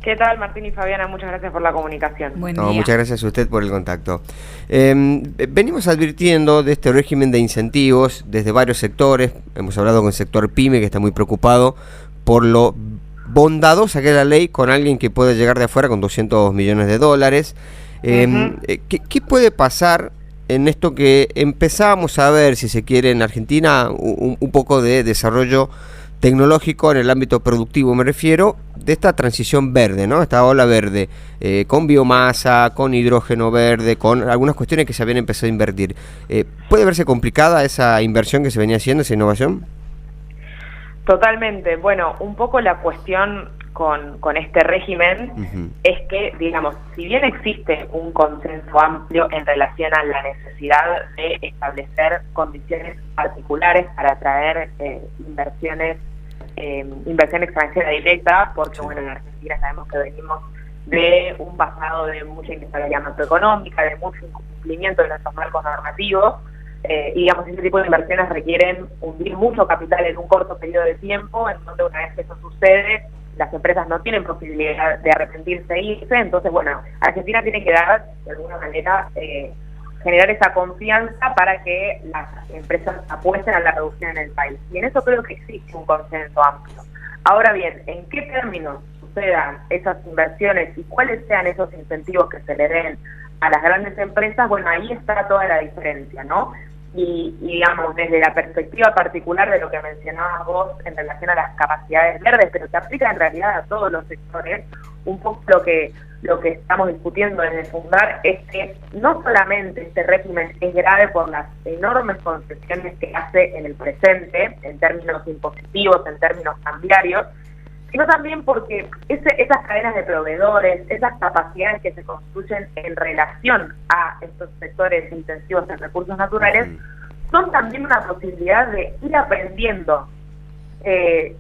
¿Qué tal, Martín y Fabiana? Muchas gracias por la comunicación. Buen No, día. muchas gracias a usted por el contacto. Venimos advirtiendo de este régimen de incentivos desde varios sectores. Hemos hablado con el sector PYME, que está muy preocupado por lo bondadosa que es la ley con alguien que puede llegar de afuera con 200 millones de dólares. ¿Qué puede pasar en esto que empezamos a ver, si se quiere, en Argentina, un poco de desarrollo tecnológico en el ámbito productivo, me refiero, de esta transición verde, ¿no? Esta ola verde, con biomasa, con hidrógeno verde, con algunas cuestiones que se habían empezado a invertir. ¿Puede verse complicada esa inversión que se venía haciendo, esa innovación? Totalmente. Bueno, un poco la cuestión con este régimen es que, digamos, si bien existe un consenso amplio en relación a la necesidad de establecer condiciones particulares para atraer inversión extranjera directa, porque bueno, en Argentina sabemos que venimos de un pasado de mucha inestabilidad macroeconómica, de mucho incumplimiento de nuestros marcos normativos, y digamos, ese tipo de inversiones requieren hundir mucho capital en un corto periodo de tiempo, en donde una vez que eso sucede, las empresas no tienen posibilidad de arrepentirse e irse. Entonces, bueno, Argentina tiene que dar, de alguna manera, generar esa confianza para que las empresas apuesten a la reducción en el país. Y en eso creo que existe un consenso amplio. Ahora bien, ¿en qué términos sucedan esas inversiones y cuáles sean esos incentivos que se le den a las grandes empresas? Bueno, ahí está toda la diferencia, ¿no? Y digamos, desde la perspectiva particular de lo que mencionabas vos en relación a las capacidades verdes, pero que aplica en realidad a todos los sectores, un poco lo que estamos discutiendo desde Fundar es que no solamente este régimen es grave por las enormes concesiones que hace en el presente, en términos impositivos, en términos cambiarios, sino también porque esas cadenas de proveedores, esas capacidades que se construyen en relación a estos sectores intensivos en recursos naturales, son también una posibilidad de ir aprendiendo,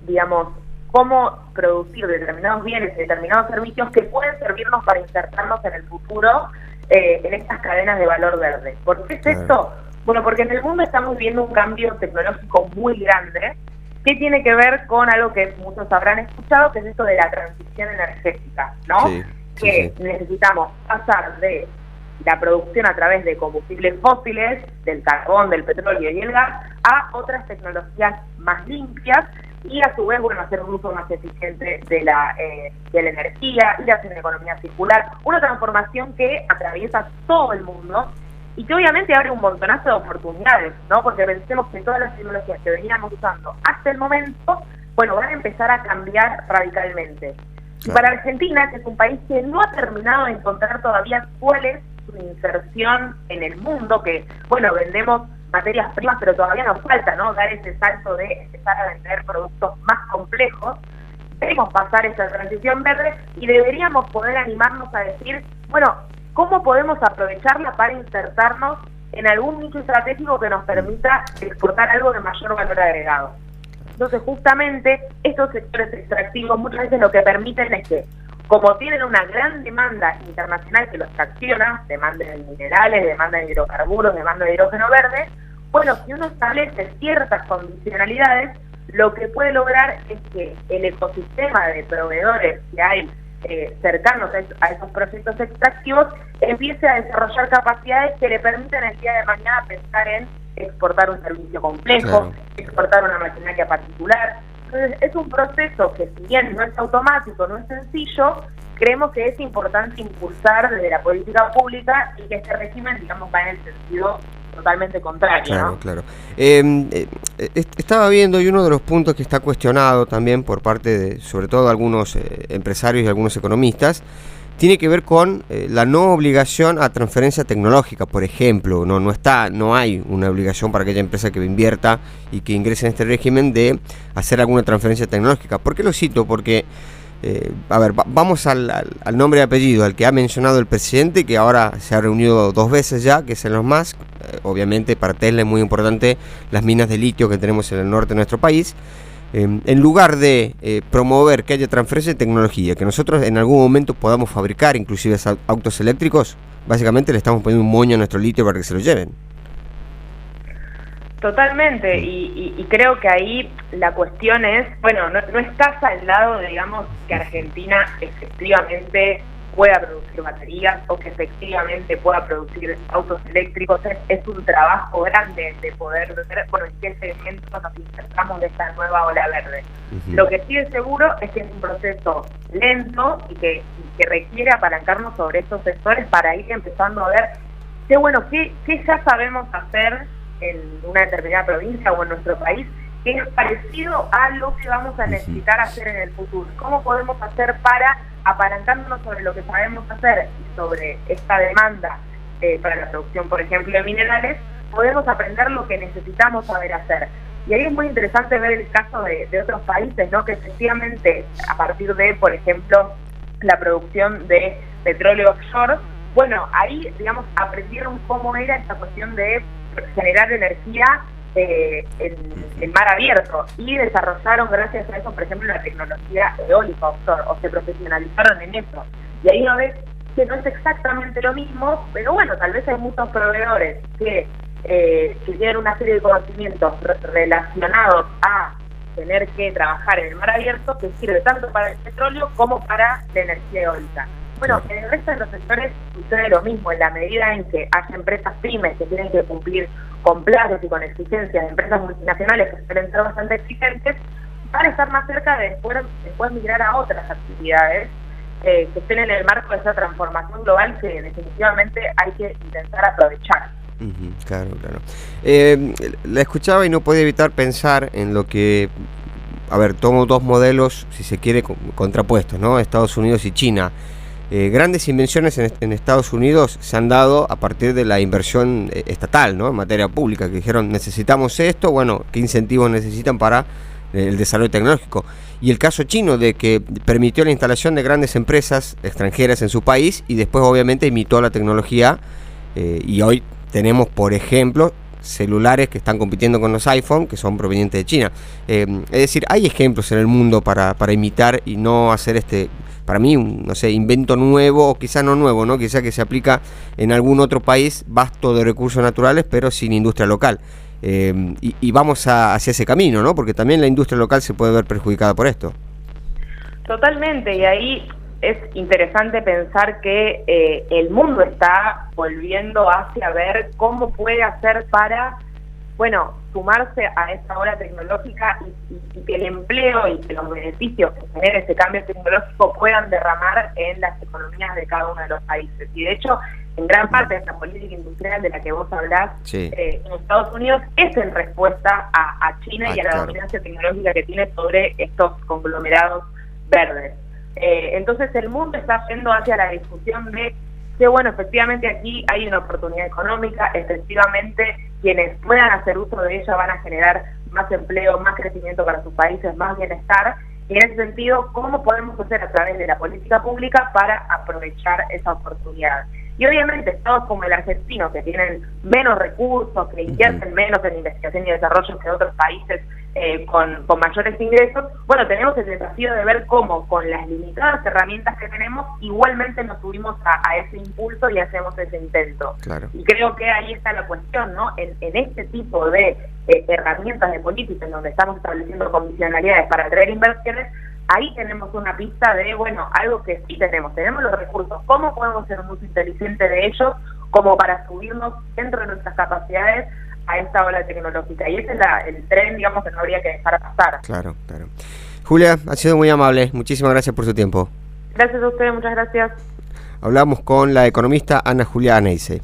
digamos, cómo producir determinados bienes, determinados servicios que pueden servirnos para insertarnos en el futuro en estas cadenas de valor verde. ¿Por qué es esto? Bueno, porque en el mundo estamos viendo un cambio tecnológico muy grande, que tiene que ver con algo que muchos habrán escuchado, que es esto de la transición energética, ¿no? Sí. Necesitamos pasar de la producción a través de combustibles fósiles, del carbón, del petróleo y el gas, a otras tecnologías más limpias y a su vez, bueno, hacer un uso más eficiente de la energía, ir hacia una economía circular, una transformación que atraviesa todo el mundo y que obviamente abre un montonazo de oportunidades, ¿no? Porque pensemos que todas las tecnologías que veníamos usando hasta el momento, bueno, van a empezar a cambiar radicalmente. Y para Argentina, que es un país que no ha terminado de encontrar todavía cuál es su inserción en el mundo, que, bueno, vendemos materias primas, pero todavía nos falta, ¿no? Dar ese salto de empezar a vender productos más complejos. Debemos pasar esa transición verde y deberíamos poder animarnos a decir, bueno, ¿cómo podemos aprovecharla para insertarnos en algún nicho estratégico que nos permita exportar algo de mayor valor agregado? Entonces, justamente, estos sectores extractivos muchas veces lo que permiten es que, como tienen una gran demanda internacional que los tracciona, demanda de minerales, demanda de hidrocarburos, demanda de hidrógeno verde, bueno, si uno establece ciertas condicionalidades, lo que puede lograr es que el ecosistema de proveedores que hay cercanos a esos proyectos extractivos empiece a desarrollar capacidades que le permitan el día de mañana pensar en exportar un servicio complejo, exportar una maquinaria particular. Entonces es un proceso que, si bien no es automático, no es sencillo, creemos que es importante impulsar desde la política pública y que este régimen, digamos, va en el sentido totalmente contrario, ¿no? Claro. Estaba viendo, y uno de los puntos que está cuestionado también por parte de, sobre todo, algunos empresarios y algunos economistas, tiene que ver con la no obligación a transferencia tecnológica, por ejemplo. No hay una obligación para aquella empresa que invierta y que ingrese en este régimen de hacer alguna transferencia tecnológica. ¿Por qué lo cito? Porque vamos al nombre y apellido, al que ha mencionado el presidente, que ahora se ha reunido 2 veces ya, que es Elon Musk. Obviamente para Tesla es muy importante las minas de litio que tenemos en el norte de nuestro país. En lugar de promover que haya transferencia de tecnología, que nosotros en algún momento podamos fabricar inclusive autos eléctricos, básicamente le estamos poniendo un moño a nuestro litio para que se lo lleven. Totalmente, y creo que ahí la cuestión es, bueno, no estás al lado, digamos, que Argentina efectivamente pueda producir baterías o que efectivamente pueda producir autos eléctricos. Es un trabajo grande de poder ver, bueno, en qué segmentos nos insertamos de esta nueva ola verde. Lo que sí es seguro es que es un proceso lento y que requiere apalancarnos sobre estos sectores para ir empezando a ver qué ya sabemos hacer en una determinada provincia o en nuestro país, que es parecido a lo que vamos a necesitar hacer en el futuro. ¿Cómo podemos hacer para, apalancándonos sobre lo que sabemos hacer y sobre esta demanda para la producción, por ejemplo, de minerales, podemos aprender lo que necesitamos saber hacer? Y ahí es muy interesante ver el caso de otros países, ¿no? Que efectivamente, a partir de, por ejemplo, la producción de petróleo offshore, bueno, ahí, digamos, aprendieron cómo era esta cuestión de generar energía en mar abierto, y desarrollaron gracias a eso, por ejemplo, la tecnología eólica offshore, o se profesionalizaron en eso. Y ahí uno ve que no es exactamente lo mismo, pero bueno, tal vez hay muchos proveedores que tienen una serie de conocimientos relacionados a tener que trabajar en el mar abierto, que sirve tanto para el petróleo como para la energía eólica. Bueno, en el resto de los sectores sucede lo mismo, en la medida en que haya empresas pymes que tienen que cumplir con plazos y con exigencias de empresas multinacionales que suelen ser bastante exigentes, para estar más cerca de después migrar a otras actividades que estén en el marco de esa transformación global que definitivamente hay que intentar aprovechar. Claro. La escuchaba y no podía evitar pensar en lo que, a ver, tomo dos modelos, si se quiere, contrapuestos, ¿no? Estados Unidos y China. Grandes invenciones en Estados Unidos se han dado a partir de la inversión estatal, ¿no? En materia pública, que dijeron necesitamos esto, bueno, ¿qué incentivos necesitan para el desarrollo tecnológico? Y el caso chino, de que permitió la instalación de grandes empresas extranjeras en su país y después obviamente imitó la tecnología, y hoy tenemos, por ejemplo, celulares que están compitiendo con los iPhone, que son provenientes de China. Es decir, hay ejemplos en el mundo para imitar y no hacer para mí, no sé, invento nuevo, o quizá no nuevo, ¿no? Quizá que se aplica en algún otro país vasto de recursos naturales, pero sin industria local. Y vamos hacia ese camino, ¿no? Porque también la industria local se puede ver perjudicada por esto. Totalmente, y ahí es interesante pensar que el mundo está volviendo hacia ver cómo puede hacer para, bueno, sumarse a esta ola tecnológica y que el empleo y que los beneficios que genere ese cambio tecnológico puedan derramar en las economías de cada uno de los países. Y de hecho, en gran parte de esta política industrial de la que vos hablás, sí, en Estados Unidos es en respuesta a China y a la dominancia tecnológica que tiene sobre estos conglomerados verdes. Entonces el mundo está yendo hacia la discusión de que, bueno, efectivamente aquí hay una oportunidad económica, efectivamente quienes puedan hacer uso de ella van a generar más empleo, más crecimiento para sus países, más bienestar, y en ese sentido, ¿cómo podemos hacer a través de la política pública para aprovechar esa oportunidad? Y obviamente estados como el argentino, que tienen menos recursos, que invierten menos en investigación y desarrollo que otros países con mayores ingresos, bueno, tenemos el desafío de ver cómo con las limitadas herramientas que tenemos igualmente nos subimos a ese impulso y hacemos ese intento. Claro. Y creo que ahí está la cuestión, ¿no? En este tipo de herramientas de política en donde estamos estableciendo condicionalidades para atraer inversiones, ahí tenemos una pista de, bueno, algo que sí tenemos los recursos, ¿cómo podemos hacer un uso inteligente de ellos como para subirnos dentro de nuestras capacidades a esta ola tecnológica? Y ese es el tren, digamos, que no habría que dejar pasar. Claro. Julia, ha sido muy amable, muchísimas gracias por su tiempo. Gracias a ustedes, muchas gracias. Hablamos con la economista Ana Julia Aneise.